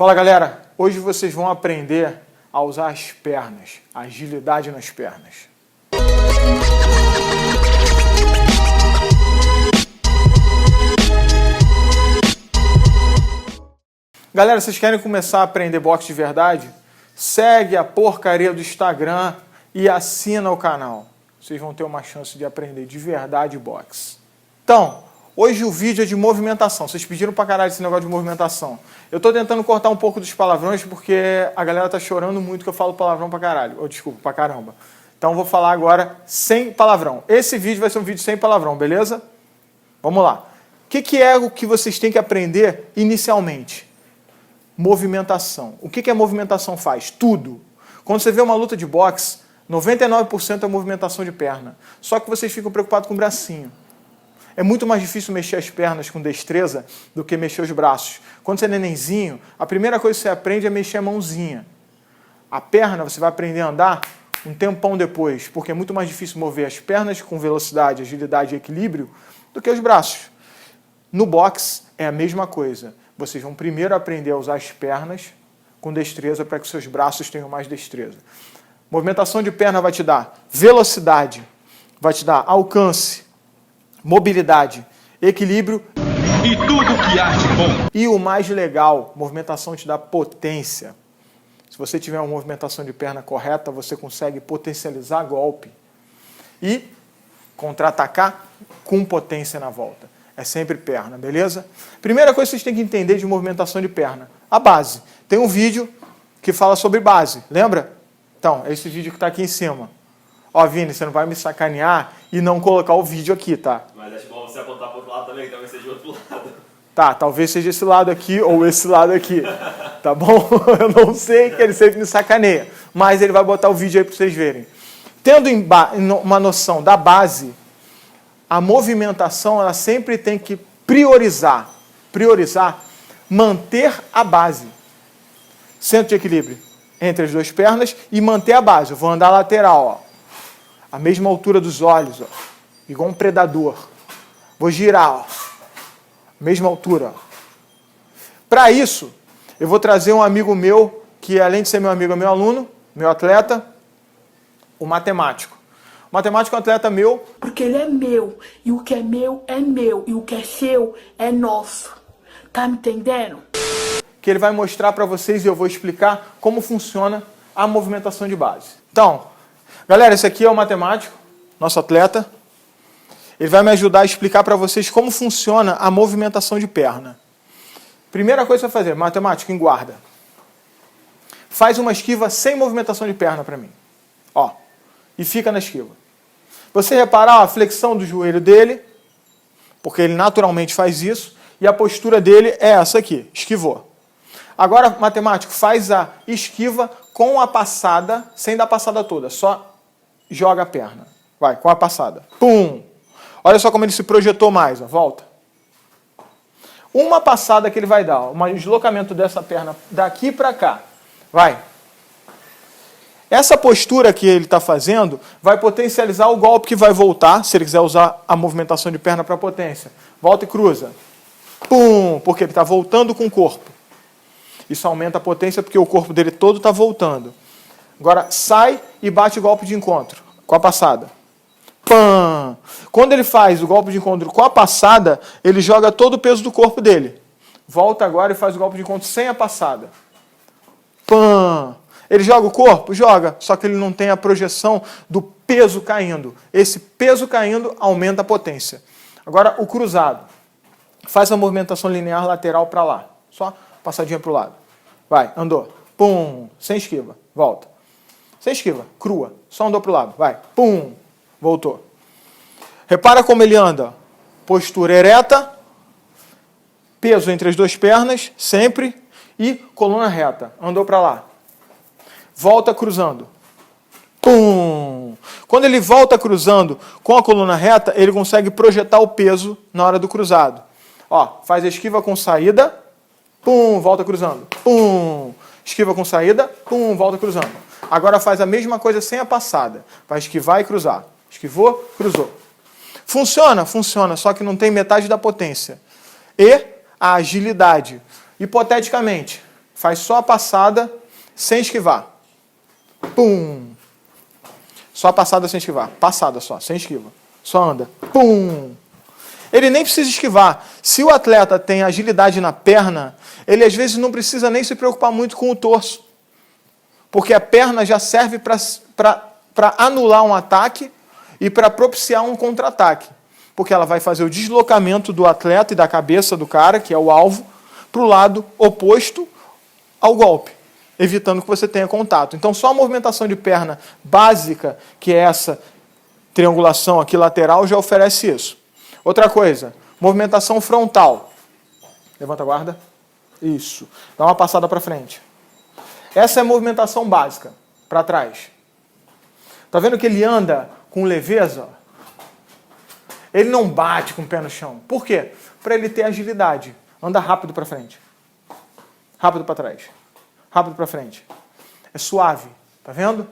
Fala galera, hoje vocês vão aprender a usar as pernas, a agilidade nas pernas. Galera, vocês querem começar a aprender boxe de verdade? Segue a porcaria do Instagram e assina o canal. Vocês vão ter uma chance de aprender de verdade boxe. Então, hoje o vídeo é de movimentação. Vocês pediram pra caralho esse negócio de movimentação. Eu tô tentando cortar um pouco dos palavrões porque a galera tá chorando muito que eu falo palavrão pra caralho. Ou desculpa, pra caramba. Então eu vou falar agora sem palavrão. Esse vídeo vai ser um vídeo sem palavrão, beleza? Vamos lá. O que é o que vocês têm que aprender inicialmente? Movimentação. O que a movimentação faz? Tudo. Quando você vê uma luta de boxe, 99% é movimentação de perna. Só que vocês ficam preocupados com o bracinho. É muito mais difícil mexer as pernas com destreza do que mexer os braços. Quando você é nenenzinho, a primeira coisa que você aprende é mexer a mãozinha. A perna você vai aprender a andar um tempão depois, porque é muito mais difícil mover as pernas com velocidade, agilidade e equilíbrio do que os braços. No boxe é a mesma coisa. Vocês vão primeiro aprender a usar as pernas com destreza para que seus braços tenham mais destreza. Movimentação de perna vai te dar velocidade, vai te dar alcance, mobilidade, equilíbrio e tudo que há de bom. E o mais legal, movimentação te dá potência. Se você tiver uma movimentação de perna correta, você consegue potencializar golpe e contra-atacar com potência na volta. É sempre perna, beleza? Primeira coisa que vocês têm que entender de movimentação de perna, a base. Tem um vídeo que fala sobre base, lembra? Então, é esse vídeo que está aqui em cima. Ó, Vini, você não vai me sacanear e não colocar o vídeo aqui, tá? Mas acho bom você apontar para o outro lado também, que talvez seja o outro lado. Tá, talvez seja esse lado aqui ou esse lado aqui, tá bom? Eu não sei, que ele sempre me sacaneia, mas ele vai botar o vídeo aí para vocês verem. Tendo uma noção da base, a movimentação ela sempre tem que priorizar, manter a base. Centro de equilíbrio entre as duas pernas e manter a base. Eu vou andar lateral, ó. A mesma altura dos olhos, ó. Igual um predador. Vou girar, ó. Mesma altura. Para isso, eu vou trazer um amigo meu, que além de ser meu amigo, é meu aluno, meu atleta, o matemático. O matemático é um atleta meu. Porque ele é meu, e o que é meu, e o que é seu é nosso. Tá me entendendo? Que ele vai mostrar para vocês e eu vou explicar como funciona a movimentação de base. Então, galera, esse aqui é o matemático, nosso atleta. Ele vai me ajudar a explicar para vocês como funciona a movimentação de perna. Primeira coisa que você vai fazer, matemático, em guarda. Faz uma esquiva sem movimentação de perna para mim. Ó, e fica na esquiva. Você reparar a flexão do joelho dele, porque ele naturalmente faz isso, e a postura dele é essa aqui, esquivou. Agora, matemático, faz a esquiva com a passada, sem dar a passada toda, só joga a perna. Vai, com a passada. Pum! Olha só como ele se projetou mais, ó. Volta. Uma passada que ele vai dar, um deslocamento dessa perna daqui para cá. Vai. Essa postura que ele está fazendo vai potencializar o golpe que vai voltar, se ele quiser usar a movimentação de perna para potência. Volta e cruza. Pum! Porque ele está voltando com o corpo. Isso aumenta a potência porque o corpo dele todo está voltando. Agora sai e bate o golpe de encontro com a passada. Pam! Quando ele faz o golpe de encontro com a passada, ele joga todo o peso do corpo dele. Volta agora e faz o golpe de encontro sem a passada. Pam! Ele joga o corpo? Joga, só que ele não tem a projeção do peso caindo. Esse peso caindo aumenta a potência. Agora o cruzado. Faz a movimentação linear lateral para lá. Só passadinha para o lado. Vai, andou. Pum! Sem esquiva. Volta. Sem esquiva. Crua. Só andou para o lado. Vai. Pum! Voltou. Repara como ele anda. Postura ereta. Peso entre as duas pernas. Sempre. E coluna reta. Andou para lá. Volta cruzando. Pum! Quando ele volta cruzando com a coluna reta, ele consegue projetar o peso na hora do cruzado. Ó, faz a esquiva com saída. Pum, volta cruzando. Pum, esquiva com saída. Pum, volta cruzando. Agora faz a mesma coisa sem a passada. Vai esquivar e cruzar. Esquivou, cruzou. Funciona? Funciona, só que não tem metade da potência. E a agilidade. Hipoteticamente, faz só a passada sem esquivar. Pum! Só a passada sem esquivar. Passada só, sem esquiva. Só anda. Pum! Ele nem precisa esquivar. Se o atleta tem agilidade na perna, ele às vezes não precisa nem se preocupar muito com o torso. Porque a perna já serve para anular um ataque e para propiciar um contra-ataque. Porque ela vai fazer o deslocamento do atleta e da cabeça do cara, que é o alvo, para o lado oposto ao golpe, evitando que você tenha contato. Então, só a movimentação de perna básica, que é essa triangulação aqui lateral, já oferece isso. Outra coisa, movimentação frontal. Levanta a guarda. Isso. Dá uma passada para frente. Essa é a movimentação básica, para trás. Tá vendo que ele anda com leveza? Ele não bate com o pé no chão. Por quê? Para ele ter agilidade. Anda rápido para frente. Rápido para trás. Rápido para frente. É suave. Tá vendo?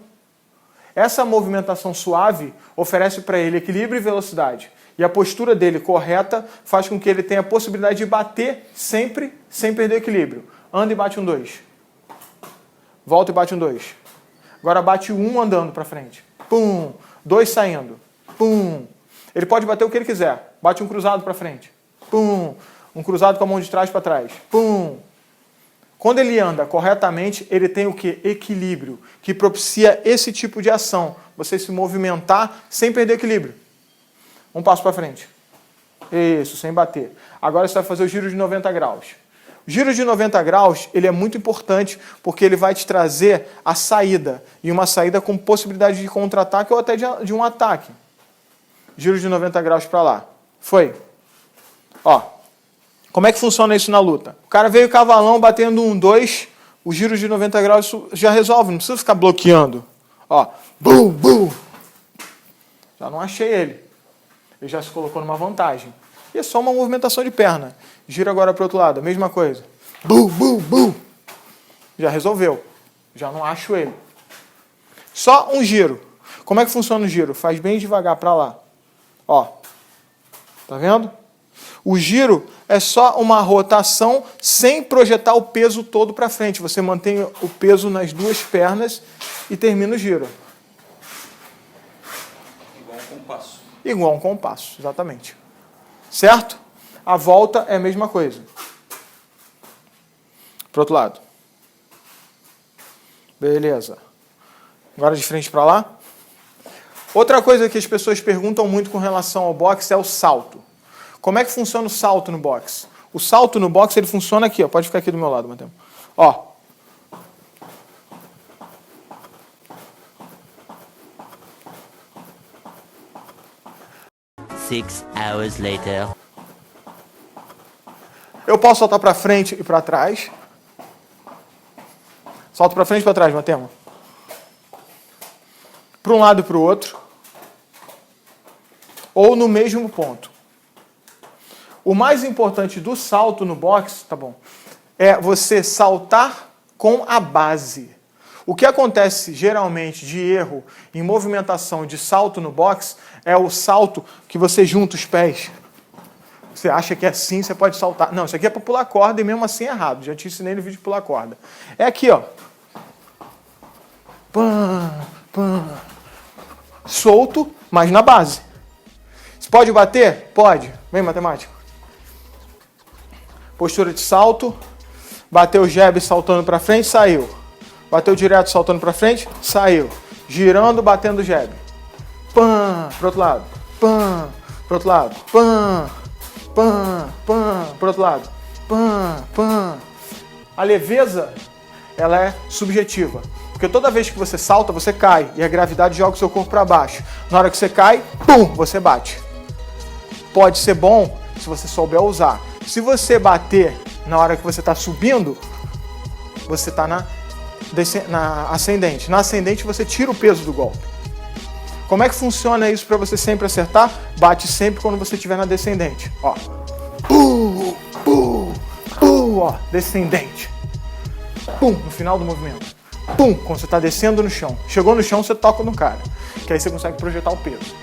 Essa movimentação suave oferece para ele equilíbrio e velocidade. E a postura dele correta faz com que ele tenha a possibilidade de bater sempre sem perder o equilíbrio. Anda e bate um 2. Volta e bate um 2. Agora bate um andando para frente. Pum. 2 saindo. Pum. Ele pode bater o que ele quiser. Bate um cruzado para frente. Pum. Um cruzado com a mão de trás para trás. Pum. Quando ele anda corretamente, ele tem o quê? Equilíbrio, que propicia esse tipo de ação. Você se movimentar sem perder equilíbrio. Um passo para frente. Isso, sem bater. Agora você vai fazer o giro de 90 graus. O giro de 90 graus, ele é muito importante porque ele vai te trazer a saída. E uma saída com possibilidade de contra-ataque ou até de um ataque. Giro de 90 graus para lá. Foi. Ó. Como é que funciona isso na luta? O cara veio cavalão batendo um 2, o giro de 90 graus isso já resolve, não precisa ficar bloqueando. Ó. Bum, bum. Já não achei ele. Ele já se colocou numa vantagem. E é só uma movimentação de perna. Gira agora para o outro lado, a mesma coisa. Bum, bum, bum. Já resolveu. Já não acho ele. Só um giro. Como é que funciona o giro? Faz bem devagar para lá. Ó. Tá vendo? O giro é só uma rotação sem projetar o peso todo para frente. Você mantém o peso nas duas pernas e termina o giro. Igual um compasso. Igual um compasso, exatamente. Certo? A volta é a mesma coisa. Pro outro lado. Beleza. Agora de frente para lá. Outra coisa que as pessoas perguntam muito com relação ao boxe é o salto. Como é que funciona o salto no boxe? O salto no boxe ele funciona aqui, ó. Pode ficar aqui do meu lado, Matheus. Ó. Six hours later. Eu posso saltar para frente e para trás. Salto para frente e para trás, Matheus. Para um lado e para o outro. Ou no mesmo ponto. O mais importante do salto no boxe, tá bom, é você saltar com a base. O que acontece geralmente de erro em movimentação de salto no boxe é o salto que você junta os pés. Você acha que é assim, você pode saltar. Não, isso aqui é para pular corda e mesmo assim é errado. Já te ensinei no vídeo de pular corda. É aqui, ó. Pam, pam. Solto, mas na base. Você pode bater? Pode. Vem, matemática. Postura de salto. Bateu o jab saltando para frente, saiu. Bateu direto saltando para frente, saiu. Girando, batendo o jab. Pam, pro outro lado. Pam, pro outro lado. Pam, pam, pam, pro outro lado. Pam, pam. A leveza, ela é subjetiva. Porque toda vez que você salta, você cai. E a gravidade joga o seu corpo para baixo. Na hora que você cai, pum, você bate. Pode ser bom se você souber usar. Se você bater na hora que você está subindo, você está na ascendente. Na ascendente, você tira o peso do golpe. Como é que funciona isso para você sempre acertar? Bate sempre quando você estiver na descendente. Ó. Ó, descendente. Pum, no final do movimento. Pum, quando você está descendo no chão. Chegou no chão, você toca no cara. Que aí você consegue projetar o peso.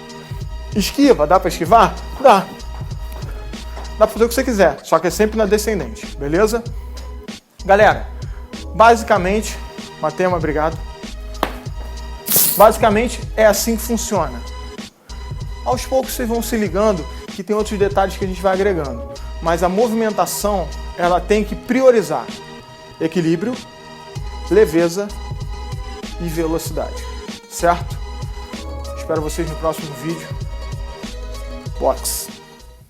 Esquiva, dá para esquivar? Dá. Dá para fazer o que você quiser, só que é sempre na descendente, beleza? Galera, basicamente, Matema, obrigado. Basicamente é assim que funciona. Aos poucos vocês vão se ligando que tem outros detalhes que a gente vai agregando. Mas a movimentação, ela tem que priorizar equilíbrio, leveza e velocidade. Certo? Espero vocês no próximo vídeo. Box.